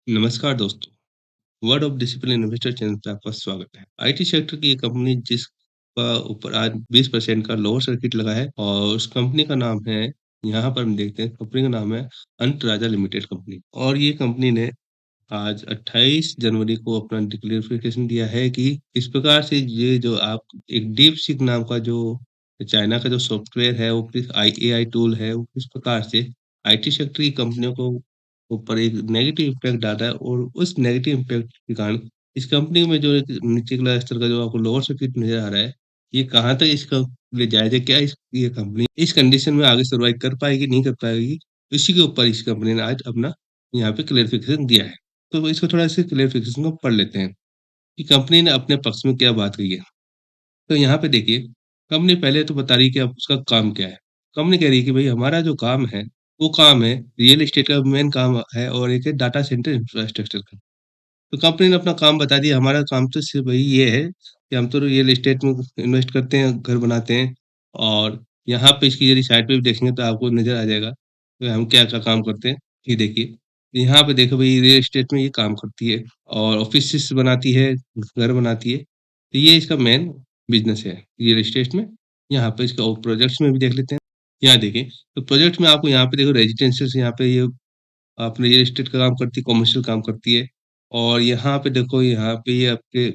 नमस्कार दोस्तों, word of discipline investor channel पे आपका स्वागत है। आईटी सेक्टर की ये कंपनी जिसका ऊपर आज 20% का लोअर सर्किट लगा है और उस कंपनी का नाम है, यहाँ पर हम देखते हैं कंपनी का नाम है अंतराजा लिमिटेड कंपनी। और ये कंपनी ने आज 28 जनवरी को अपना डिक्लेरेशन दिया है कि इस प्रकार से ये जो आप एक डीप सीक नाम का जो चाइना का जो सॉफ्टवेयर है, वो किस आई एआई टूल है, वो किस प्रकार से आईटी सेक्टर की कंपनियों को ऊपर एक नेगेटिव इम्पैक्ट डाला है और उस नेगेटिव इम्पैक्ट के कारण इस कंपनी में जो एक निचला स्तर का जो आपको लोअर सर्किट नज़र आ रहा है, ये कहाँ तक इसका ले जायज़ है? क्या ये कंपनी इस कंडीशन में आगे सर्वाइव कर पाएगी, नहीं कर पाएगी? इसी के ऊपर इस कंपनी ने आज अपना यहाँ पे क्लेरिफ़िकेशन दिया है। तो इसको थोड़ा इसे क्लेरिफ़िकेशन को पढ़ लेते हैं, कि कंपनी ने अपने पक्ष में क्या बात कही है। तो यहाँ पे देखिए, कंपनी पहले तो बता रही है कि अब उसका काम क्या है। कंपनी कह रही है कि भई हमारा जो काम है, वो काम है रियल एस्टेट का मेन काम है और एक है डाटा सेंटर इंफ्रास्ट्रक्चर का। तो कंपनी ने अपना काम बता दिया, हमारा काम तो सिर्फ़ वही ये है कि हम तो रियल एस्टेट में इन्वेस्ट करते हैं, घर बनाते हैं और यहाँ पे इसकी यदि साइट पे भी देखेंगे तो आपको नज़र आ जाएगा, कि हम क्या-क्या काम करते हैं। ये देखिए, यहाँ पे देखो भई रियल एस्टेट में ये काम करती है और ऑफ़िसेस बनाती है, घर बनाती है। तो ये इसका मेन बिज़नेस है, रियल एस्टेट में। यहाँ पे इसका और प्रोजेक्ट्स में भी देख लेते हैं। यहाँ देखिए, तो प्रोजेक्ट में आपको यहाँ पे देखो रेजिडेंशियल यहाँ पे ये आप रियल एस्टेट का काम करती है, कमर्शियल काम करती है और यहाँ पे देखो, यहाँ पे ये आपके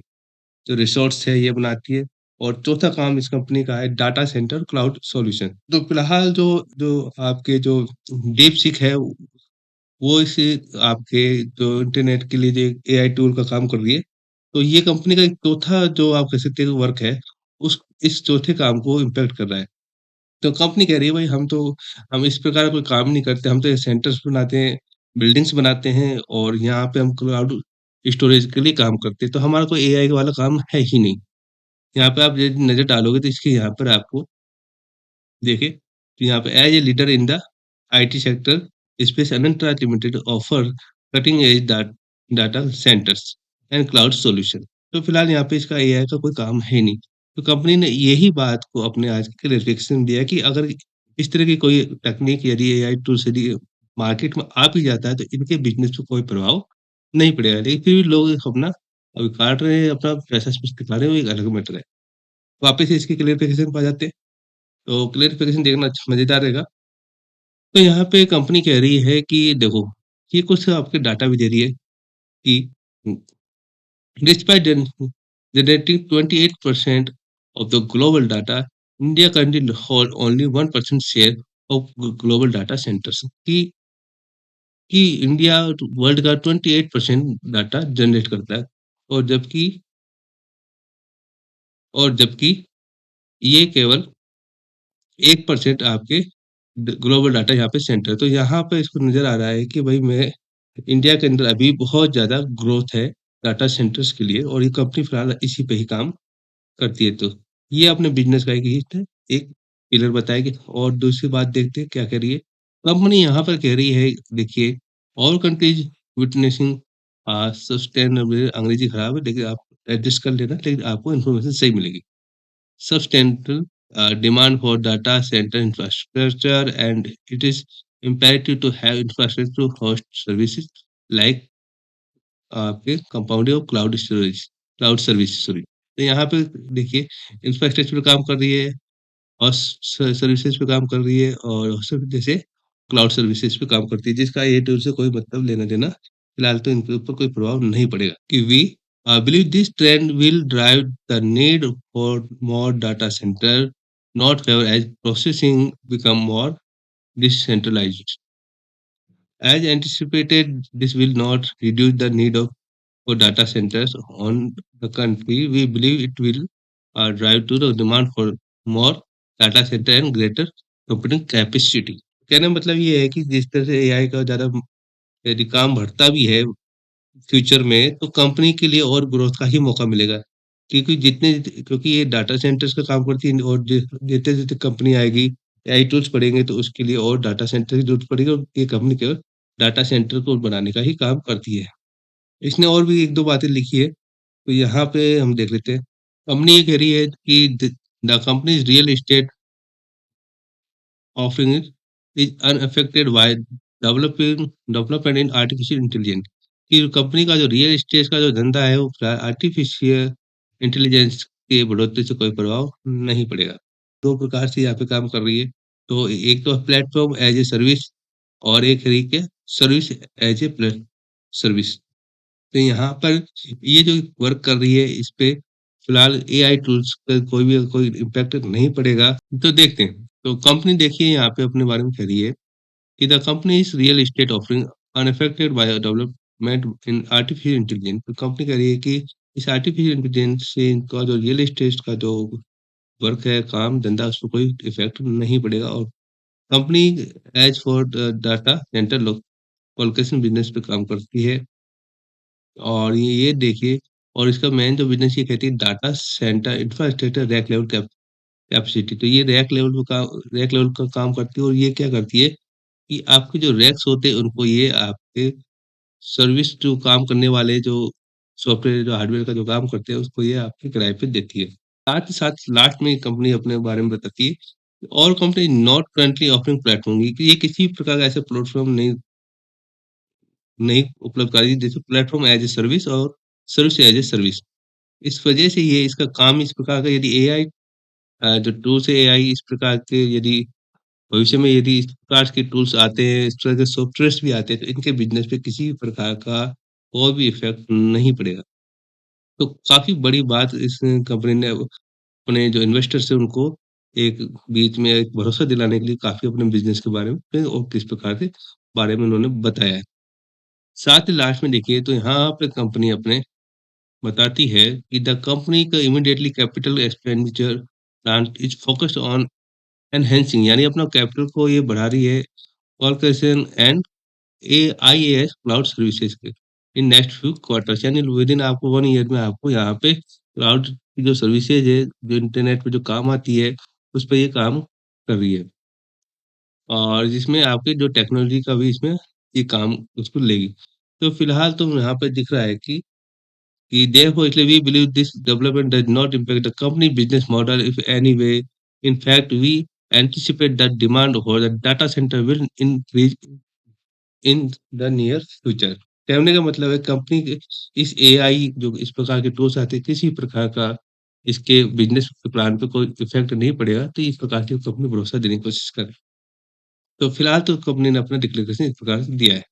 जो रिसोर्ट्स है ये बनाती है और चौथा काम इस कंपनी का है डाटा सेंटर क्लाउड सॉल्यूशन। तो फिलहाल जो जो आपके जो डीपसीक है, वो इस आपके जो इंटरनेट के लिए जो एआई टूल का काम कर रही है। तो ये कंपनी का एक चौथा जो आप कह सकते हैं वर्क है, उस इस चौथे काम को इम्पैक्ट कर रहा है। तो कंपनी कह रही है भाई हम इस प्रकार का कोई काम नहीं करते, हम तो ये सेंटर्स बनाते हैं, बिल्डिंग्स बनाते हैं और यहाँ पे हम क्लाउड स्टोरेज के लिए काम करते हैं, तो हमारा कोई एआई वाला काम है ही नहीं। यहाँ पे आप यदि नज़र डालोगे तो इसके यहाँ पर आपको देखिए, तो यहाँ पे as a leader in the IT sector, space Anantraj limited offer cutting edge data centers and cloud solution. तो फिलहाल यहाँ पे इसका एआई का कोई काम है नहीं। तो कंपनी ने यही बात को अपने आज के क्लैरिफिकेशन दिया कि अगर इस तरह की कोई टेक्निक यदि एआई टूल्स यदि मार्केट में आ भी जाता है तो इनके बिज़नेस पे कोई प्रभाव नहीं पड़ेगा। लेकिन फिर भी लोग अपना अभी काट रहे हैं, अपना पैसा दिखा रहे हैं, वो एक अलग मैटर है। वापस से इसकी क्लैरिफिकेशन पे आ जाते हैं। तो क्लैरिफिकेशन देखना मज़ेदार रहेगा। तो यहाँ पे कंपनी कह रही है कि देखो, ये कुछ आपके डाटा भी दे रही है कि despite generating 28% of the global data, India currently hold only 1% share of global data centers। कि इंडिया वर्ल्ड का 28% डाटा जनरेट करता है और जबकि ये केवल 1% आपके ग्लोबल डाटा यहाँ पे सेंटर। तो यहाँ पे इसको नज़र आ रहा है कि भाई मैं इंडिया के अंदर अभी बहुत ज़्यादा ग्रोथ है डाटा सेंटर्स के लिए और ये कंपनी फिलहाल इसी पे ही काम करती है। तो ये अपने बिज़नेस का एक पिलर बताएगी और दूसरी बात देखते हैं क्या कह रही है। कंपनी यहाँ पर कह रही है, देखिए, ऑल कंट्रीज़ विटनेसिंग सस्टेनेबल, अंग्रेज़ी खराब है लेकिन आप एडजस्ट कर लेना, लेकिन आपको इन्फॉर्मेशन सही मिलेगी। Substantial demand for data center infrastructure, and it is imperative to have infrastructure to host services like आपके compounding of cloud service sorry. तो यहाँ पे देखिए, इंफ्रास्ट्रक्चर पे काम कर रही है और सर्विसेज पे काम कर रही है और सब जैसे क्लाउड सर्विसेज पे काम करती है, जिसका ये टूल से कोई मतलब लेना देना फिलहाल तो इनके ऊपर कोई प्रभाव नहीं पड़ेगा। कि we believe this trend will drive the need for more data center, not favour edge processing become more decentralized. As anticipated, this will not reduce the need for data centers on the country. We believe it will drive to the demand for more data center and greater computing capacity। कहने का मतलब ये है कि जिस तरह से AI का ज़्यादा यदि काम बढ़ता भी है फ्यूचर में, तो कंपनी के लिए और ग्रोथ का ही मौका मिलेगा। क्योंकि ये डाटा सेंटर्स का काम करती है और जितने-जितने कंपनी आएगी, एआई टूल्स पड़ेंगे तो उसके लिए और डाटा सेंटर की ज़रूरत पड़ेगी और ये कंपनी केवल डाटा सेंटर को बनाने का ही काम करती है। इसने और भी 1-2 बातें लिखी है, तो यहाँ पे हम देख लेते हैं। कंपनी ये कह रही है कि the companies real estate offering is unaffected by development in artificial intelligence. कि कंपनी का जो रियल एस्टेट का जो धंधा है, वो आर्टिफ़िशियल इंटेलिजेंस की बढ़ोतरी से कोई प्रभाव नहीं पड़ेगा। 2 प्रकार से यहाँ पे काम कर रही है। तो एक तो प्लेटफ़ॉर्म एज़ ए सर्विस और एक है कि सर्विस एज़ ए सर्विस। तो यहाँ पर ये जो वर्क कर रही है, इस पे फिलहाल एआई टूल्स का कोई इम्पैक्ट नहीं पड़ेगा। तो देखते हैं। तो कंपनी देखिए यहाँ पे अपने बारे में कह रही है कि the company is real estate offering unaffected by development in artificial intelligence. तो कंपनी कह रही है कि इस आर्टिफिशियल इंटेलिजेंस से इनका जो रियल एस्टेट का जो वर्क है, काम-धंधा, उस पे कोई इफ़ेक्ट नहीं पड़ेगा और company as for the data centre location business पे काम करती है। और ये देखिए और इसका मेन जो बिज़नेस ये कहती है data centre infrastructure rack level capacity. तो ये रैक लेवल का काम करती है और ये क्या करती है कि आपके जो रैक्स होते हैं उनको ये आपके सर्विस जो काम करने वाले जो सॉफ्टवेयर जो हार्डवेयर का जो काम करते हैं उसको ये आपके किराए पे देती है। साथ ही साथ लास्ट में कंपनी अपने बारे में बताती है और company not currently offering platform ये किसी प्रकार का ऐसा प्लेटफ़ॉर्म नहीं नहीं उपलब्ध कराई जैसे प्लेटफ़ॉर्म एज़ ए सर्विस और सर्विस एज़ ए सर्विस। इस वजह से ये इसका काम इस प्रकार का यदि एआई जो टूल्स है एआई इस प्रकार के यदि भविष्य में यदि इस प्रकार के टूल्स आते हैं, इस तरह के सॉफ्टवेयर्स भी आते हैं, तो इनके बिज़नेस पे किसी भी प्रकार का कोई भी इफ़ेक्ट नहीं पड़ेगा। तो काफ़ी बड़ी बात इस कंपनी ने अपने जो इन्वेस्टर्स हैं उनको एक बीच में एक भरोसा दिलाने के लिए काफ़ी अपने बिज़नेस के बारे में और किस प्रकार के बारे में उन्होंने बताया है। साथ ही लास्ट में देखिए तो यहाँ पे कंपनी अपने बताती है कि द कंपनी का immediately capital expenditure plan is focused on enhancing यानी अपना कैपिटल को ये बढ़ा रही है orchestration and IAS cloud services के इन नेक्स्ट फ्यू क्वार्टर्स यानी विद इन आपको 1 ईयर में आपको यहाँ पे क्लाउड की जो सर्विसेज है, जो इंटरनेट पे जो काम आती है, उस पे ये काम कर रही है। और जिसमें आपकी जो टेक्नोलॉजी का भी इसमें ये काम उसको लेगी। तो फिलहाल तो यहाँ पे दिख रहा है कि therefore इसलिए we believe this development does not impact the company business model if any way. In fact, we anticipate that demand for the data center will increase in the near future. कहने का मतलब है company के इस AI जो इस प्रकार के टूल्स आते हैं, किसी प्रकार का इसके बिज़नेस प्लान पे कोई इफ़ेक्ट नहीं पड़ेगा, तो इस प्रकार की कंपनी भरोसा देने की कोशिश करे। तो फिलहाल तो कंपनी ने अपना डिक्लेरेशन इस प्रकार से दिया है।